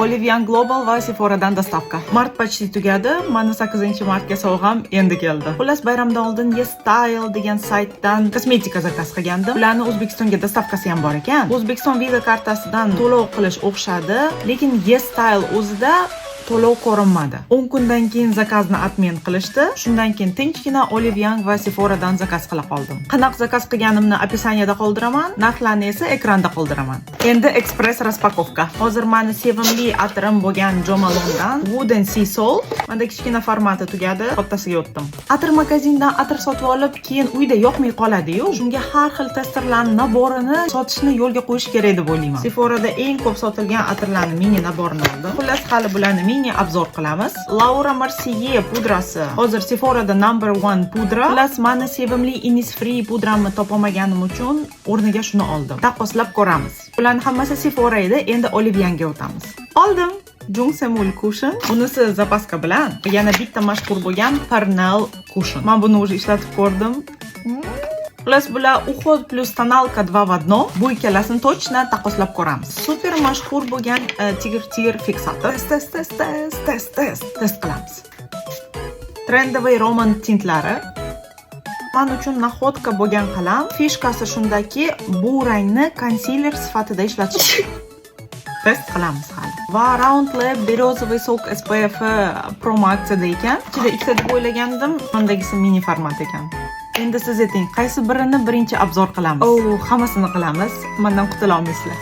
Olivian Global va Sephoradan dostavka. Mart почти tugadi. Mana 8-martga sovg'am endi keldi. Xullas, bayramdan oldin YesStyle degan saytdan kosmetika zakaz qilgandim. Ularning O'zbekistonga dostavkasi ham bor ekan. O'zbekiston Visa kartasidan to'lov qilish o'xshadi, lekin YesStyle o'zida to'lov ko'rinmadi. 10 kundan keyin zakazni admin qilishdi. Shundan keyin tinchgina Olivian va Sephoradan zakaz qila qoldim. Qanaqa zakaz qilganimni opisaniyada qoldiraman, narxlarni esa ekranda qoldiraman. Endi express raspakovka. Hozir meni sevimli atirim bo'lgan Jo Malondan Wooden Sea Salt. Menda kichkina formati tugadi, kattasiga o'tdim. Atir magazindan atir sotib olib, keyin uyda yoqmay qoladi-yu. Shunga har xil testerlarning naborini sotishni yo'lga qo'yish kerak deb o'ylayman. Sephorada eng ko'p sotilgan atirlarning mini naborini oldim. Xullas, hali bularni mini obzor qilamiz. Laura Mercier pudrasi. Hozir Sephorada number 1 pudra. Xullas, meni sevimli Innisfree pudramni topolmaganim uchun o'rniga shuni oldim. Taqqoslab ko'ramiz. Bularning hammasi Sephora edi, endi Olivianga o'tamiz. Oldim. Jungsemul cushion. Bunisi zapaska bilan. Yana bitta mashhur bo'lgan Parnell cushion. Men buni o'zi ishlatib ko'rdim. Xullas, bular Uhod plus tonalka 2 в 1. Bu ikkalasini точно taqqoslab ko'ramiz. Super mashhur bo'lgan tigr fiksator. Test qilamiz. Trendoviy roman tintlari. Men uchun nahodka bo'lgan qalam. Fishkasi shundaki, bu rangni konsiler sifatida ishlatish. Test qilamiz hali. Va Round Lab berozovый sok SPF promo aksiyada ekan. Ichida ikkita deb o'ylagandim, bundagisi mini format ekan. Endi siz ayting, qaysi birini birinchi obzor qilamiz? Hammasini qilamiz. Mendan qutula olmaysizlar.